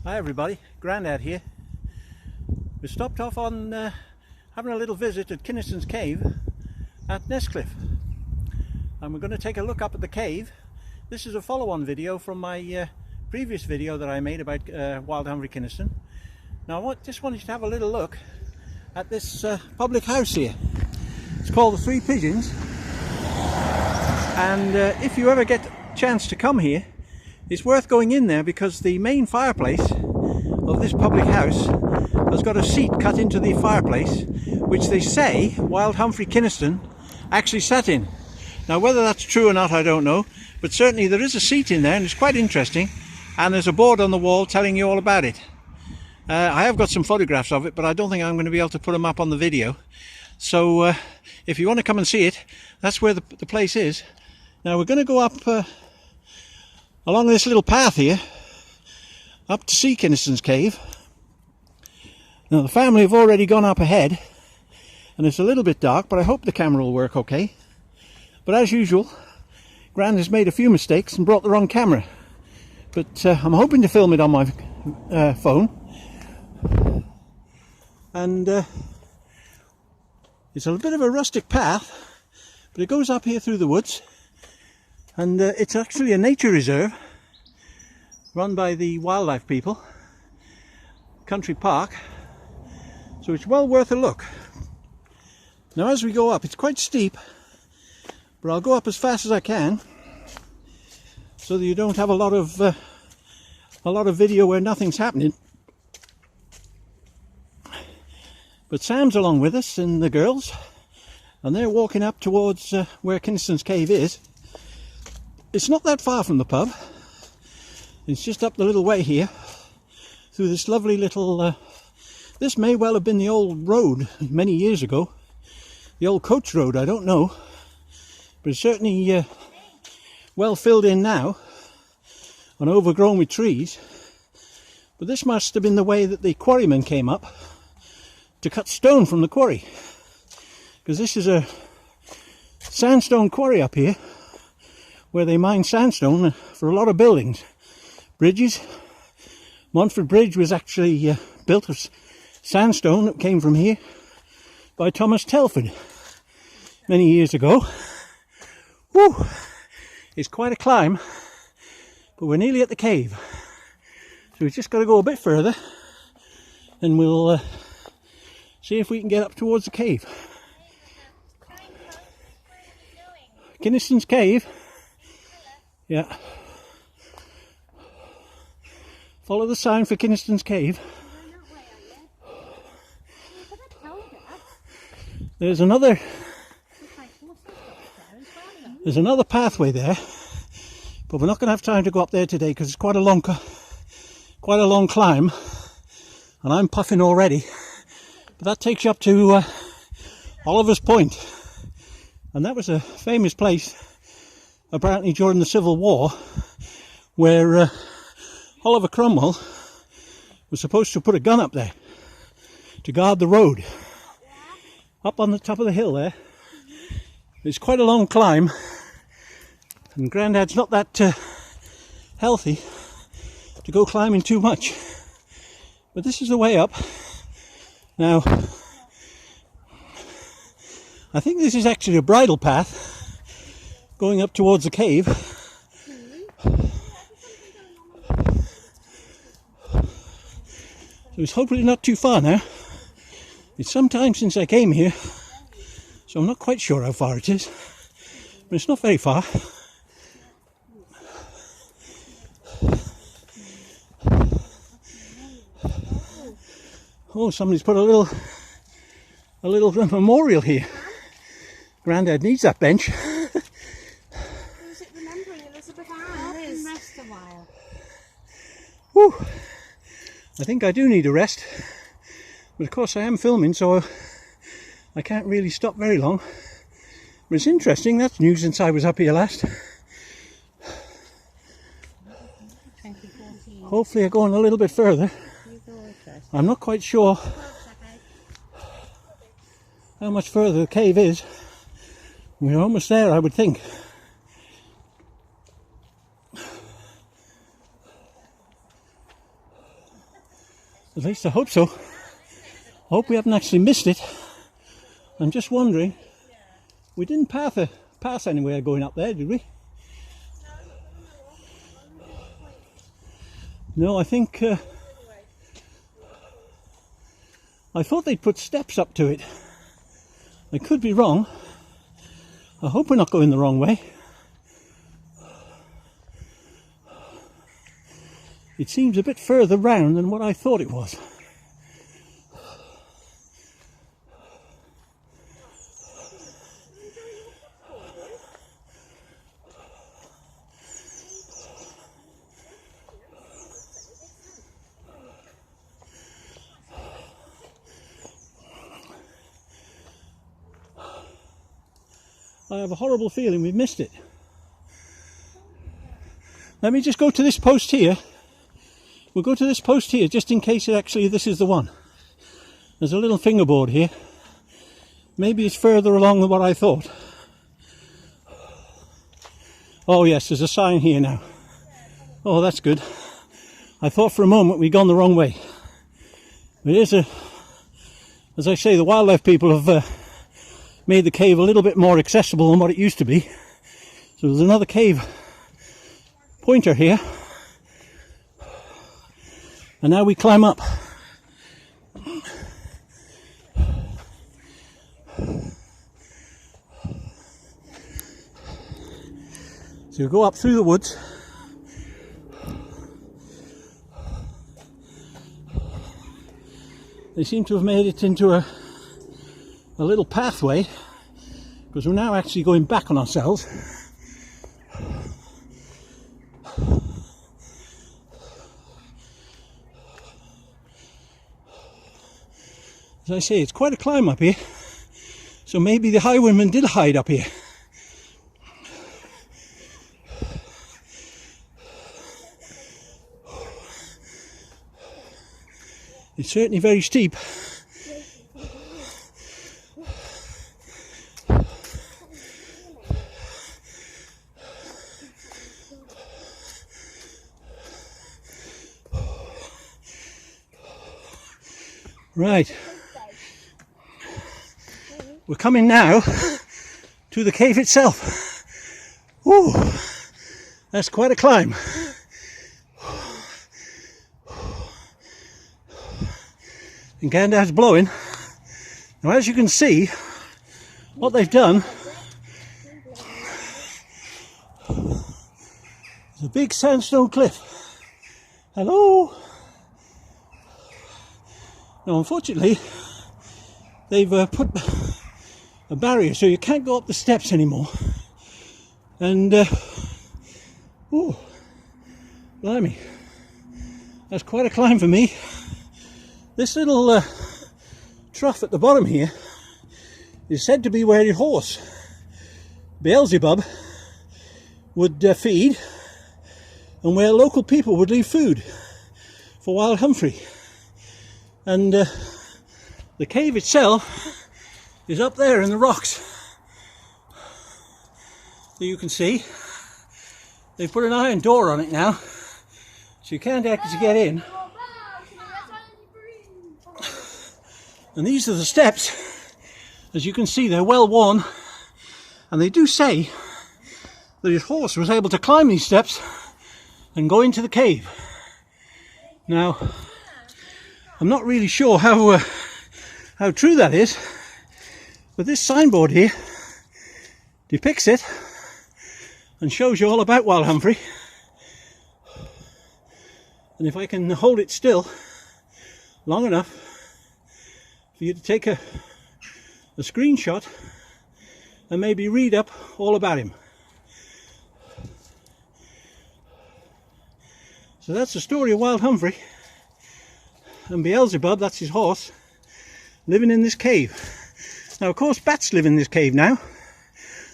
Hi everybody, Grandad here. We stopped off on having a little visit at Kynaston's cave at Nesscliffe, and we're going to take a look up at the cave. This is a follow-on video from my previous video that I made about Wild Humphrey Kynaston. Now I just wanted you to have a little look at this public house here. It's called the Three Pigeons, and if you ever get a chance to come here, it's worth going in there because the main fireplace of this public house has got a seat cut into the fireplace which they say Wild Humphrey Kynaston actually sat in. Now whether that's true or not I don't know, but certainly there is a seat in there and it's quite interesting, and there's a board on the wall telling you all about it. I have got some photographs of it, but I don't think I'm going to be able to put them up on the video. So if you want to come and see it, that's where the place is. Now we're going to go up along this little path here up to see Kynaston's cave. Now the family have already gone up ahead and it's a little bit dark, but I hope the camera will work okay. But as usual, Gran has made a few mistakes and brought the wrong camera, but I'm hoping to film it on my phone. And it's a bit of a rustic path, but it goes up here through the woods, and it's actually a nature reserve run by the wildlife people, country park, so it's well worth a look. Now as we go up, it's quite steep, but I'll go up as fast as I can so that you don't have a lot of video where nothing's happening. But Sam's along with us and the girls, and they're walking up towards where Kynaston's cave is. It's not that far from the pub. It's just up the little way here through this lovely little this may well have been the old road many years ago, the old coach road, I don't know, but it's certainly well filled in now and overgrown with trees. But this must have been the way that the quarrymen came up to cut stone from the quarry, because this is a sandstone quarry up here where they mine sandstone for a lot of buildings, bridges. Montford Bridge was actually built of sandstone that came from here by Thomas Telford many years ago. Woo! It's quite a climb, but we're nearly at the cave, so we've just got to go a bit further and we'll see if we can get up towards the cave. Kynaston's cave. Yeah. Follow the sign for Kynaston's cave. There's another pathway there, but we're not going to have time to go up there today because it's quite a long climb, and I'm puffing already. But that takes you up to Oliver's Point, and that was a famous place apparently during the Civil War, where Oliver Cromwell was supposed to put a gun up there to guard the road. Up on the top of the hill there. It's quite a long climb, and Grandad's not that healthy to go climbing too much. But this is the way up. Now, I think this is actually a bridle path going up towards the cave. So it's hopefully not too far now. It's some time since I came here, so I'm not quite sure how far it is, but it's not very far. Oh, somebody's put a little memorial here. Grandad needs that bench. Was it remembering Elizabeth Ann? And rest a while. Whew. I think I do need a rest, but of course I am filming, so I can't really stop very long. But it's interesting, that's new since I was up here last. Hopefully I'm going a little bit further. I'm not quite sure how much further the cave is. We're almost there, I would think. At least I hope so. I hope we haven't actually missed it. I'm just wondering, we didn't pass anywhere going up there, did we? No, I think I thought they'd put steps up to it. I could be wrong. I hope we're not going the wrong way. It seems a bit further round than what I thought it was. I have a horrible feeling we've missed it. Let me just go to this post here. We'll go to this post here just in case this is the one. There's a little fingerboard here. Maybe it's further along than what I thought. Oh yes, there's a sign here now. Oh, that's good. I thought for a moment we'd gone the wrong way. It is as I say, the wildlife people have made the cave a little bit more accessible than what it used to be. So there's another cave pointer here. And now we climb up. So we go up through the woods. They seem to have made it into a little pathway, because we're now actually going back on ourselves. As I say, it's quite a climb up here, so maybe the highwaymen did hide up here. It's certainly very steep. Right, we're coming now to the cave itself. Ooh, that's quite a climb. And Gandalf's blowing. Now, as you can see, what they've done, is a big sandstone cliff. Hello. Now, unfortunately, they've put a barrier so you can't go up the steps anymore. And, oh, blimey, that's quite a climb for me. This little trough at the bottom here is said to be where your horse, Beelzebub, would feed, and where local people would leave food for Wild Humphrey. And the cave itself is up there in the rocks. So you can see they've put an iron door on it now, so you can't actually get in. And these are the steps. As you can see, they're well worn, and they do say that his horse was able to climb these steps and go into the cave. Now, I'm not really sure how true that is, but this signboard here depicts it and shows you all about Wild Humphrey. And if I can hold it still long enough for you to take a screenshot and maybe read up all about him. So that's the story of Wild Humphrey. And Beelzebub, that's his horse, living in this cave. Now, of course, bats live in this cave now,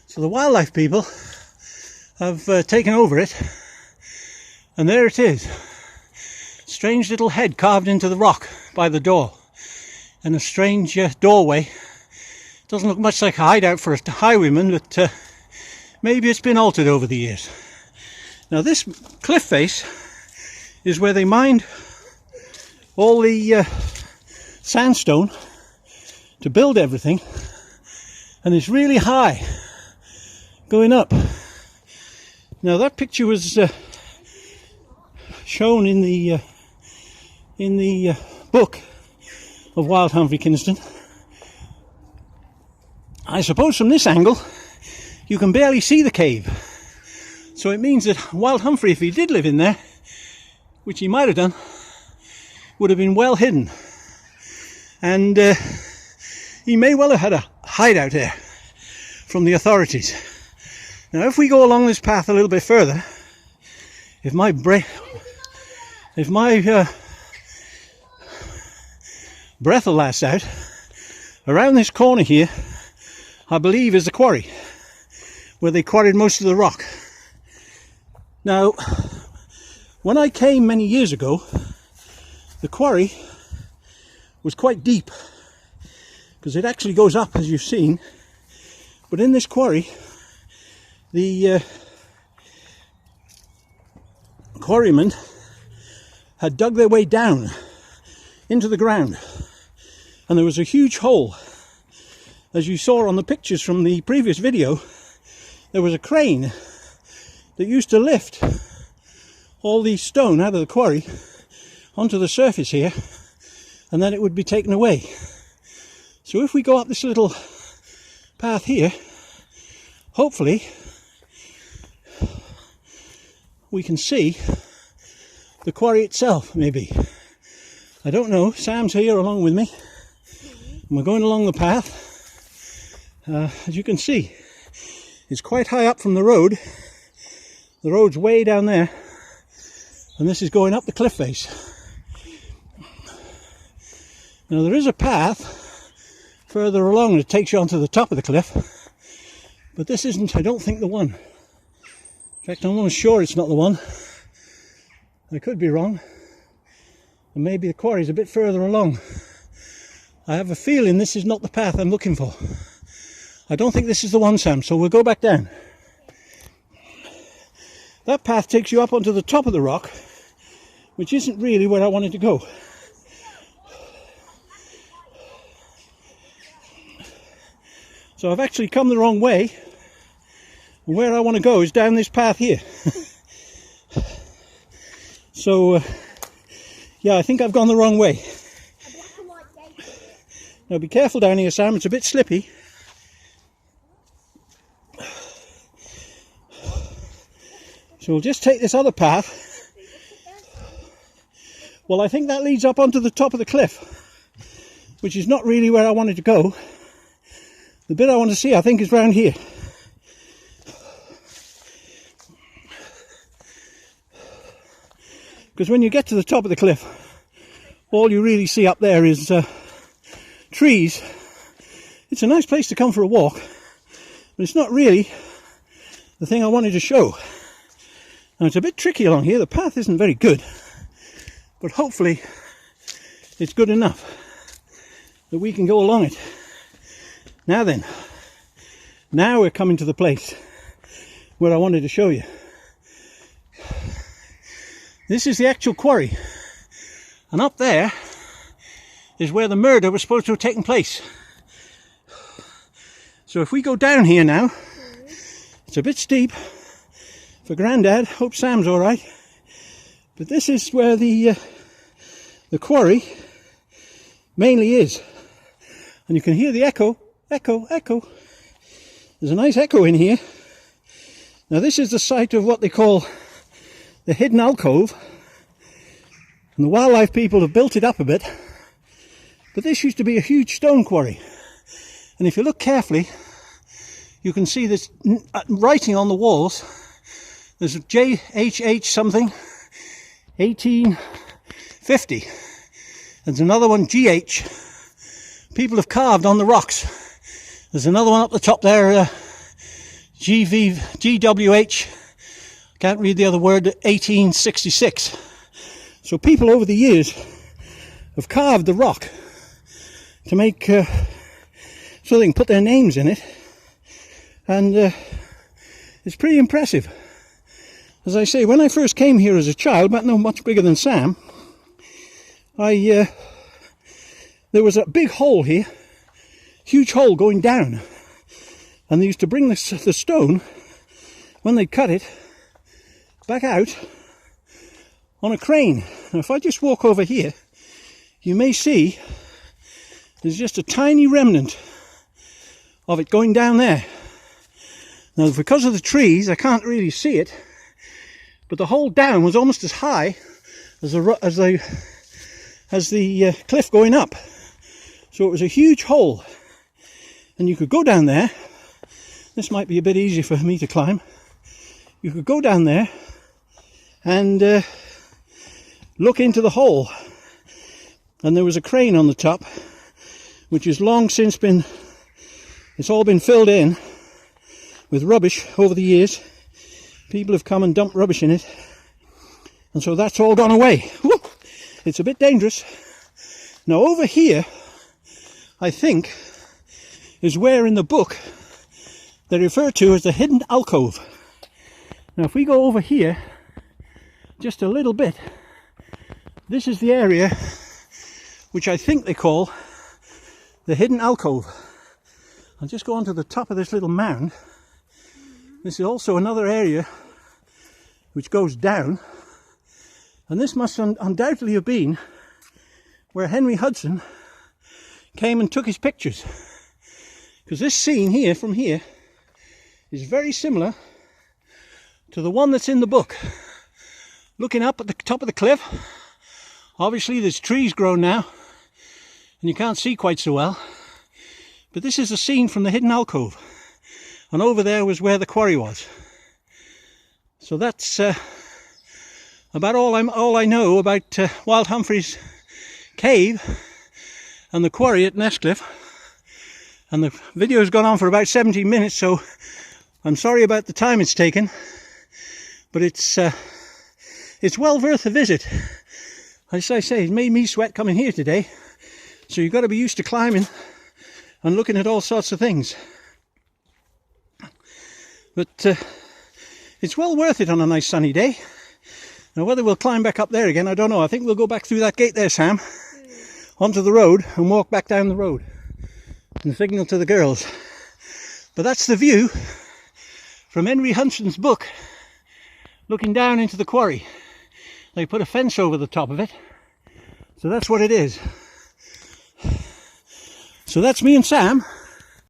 so the wildlife people have taken over it, and there it is. Strange little head carved into the rock by the door, and a strange doorway. Doesn't look much like a hideout for a highwayman, but maybe it's been altered over the years. Now, this cliff face is where they mined all the sandstone to build everything, and it's really high going up. Now that picture was shown in the book of Wild Humphrey Kynaston. I suppose from this angle you can barely see the cave, so it means that Wild Humphrey, if he did live in there, which he might have done, would have been well hidden, and he may well have had a hideout there from the authorities. Now if we go along this path a little bit further, if my breath will last out, around this corner here I believe is the quarry where they quarried most of the rock. Now when I came many years ago, the quarry was quite deep, because it actually goes up, as you've seen, but in this quarry the quarrymen had dug their way down into the ground, and there was a huge hole. As you saw on the pictures from the previous video, there was a crane that used to lift all these stone out of the quarry onto the surface here, and then it would be taken away. So if we go up this little path here, hopefully we can see the quarry itself, maybe. I don't know. Sam's here along with me, and we're going along the path. As you can see, it's quite high up from the road. The road's way down there, and this is going up the cliff face. Now there is a path further along that takes you onto the top of the cliff, but this isn't, I don't think, the one. In fact, I'm almost sure it's not the one. I could be wrong, and maybe the quarry's a bit further along. I have a feeling this is not the path I'm looking for. I don't think this is the one, Sam, so we'll go back down. That path takes you up onto the top of the rock, which isn't really where I wanted to go. So I've actually come the wrong way, and where I want to go is down this path here. So, yeah, I think I've gone the wrong way. Now be careful down here, Sam, it's a bit slippy. So we'll just take this other path. Well, I think that leads up onto the top of the cliff, which is not really where I wanted to go. The bit I want to see, I think, is round here. Because when you get to the top of the cliff, all you really see up there is trees. It's a nice place to come for a walk, but it's not really the thing I wanted to show. Now it's a bit tricky along here, the path isn't very good, but hopefully it's good enough that we can go along it. Now then, now we're coming to the place where I wanted to show you. This is the actual quarry, and up there is where the murder was supposed to have taken place. So if we go down here now, it's a bit steep for Grandad. Hope Sam's all right. But this is where the quarry mainly is, and you can hear the echo. There's a nice echo in here. Now this is the site of what they call the Hidden Alcove, and the wildlife people have built it up a bit. But this used to be a huge stone quarry, and if you look carefully, you can see this writing on the walls. There's a JHH something, 1850. There's another one, GH. People have carved on the rocks. There's another one up the top there, GWH. Can't read the other word, 1866. So people over the years have carved the rock to make so they can put their names in it, and it's pretty impressive. As I say, when I first came here as a child, but no much bigger than Sam, there was a big hole here, huge hole going down, and they used to bring the stone, when they cut it, back out on a crane. Now if I just walk over here, you may see there's just a tiny remnant of it going down there. Now because of the trees I can't really see it, but the hole down was almost as high as the cliff going up. So it was a huge hole, and you could go down there. This might be a bit easier for me to climb. You could go down there and look into the hole, and there was a crane on the top, which has long since been, it's all been filled in with rubbish over the years. People have come and dumped rubbish in it, and so that's all gone away. Woo! It's a bit dangerous. Now over here, I think, is where in the book they refer to as the Hidden Alcove. Now if we go over here just a little bit, this is the area which I think they call the Hidden Alcove. I'll just go onto the top of this little mound. This is also another area which goes down, and this must undoubtedly have been where Henry Hudson came and took his pictures, because this scene here from here is very similar to the one that's in the book. Looking up at the top of the cliff, obviously there's trees grown now and you can't see quite so well, but this is a scene from the Hidden Alcove, and over there was where the quarry was. So that's about all I know about Wild Humphrey's cave and the quarry at Nesscliffe. And the video's gone on for about 17 minutes, so I'm sorry about the time it's taken, but it's well worth a visit. As I say, it made me sweat coming here today, so you've got to be used to climbing and looking at all sorts of things. But it's well worth it on a nice sunny day. Now whether we'll climb back up there again, I don't know. I think we'll go back through that gate there, Sam, onto the road and walk back down the road and signal to the girls. But that's the view from Henry Hudson's book, looking down into the quarry. They put a fence over the top of it, so that's what it is. So that's me and Sam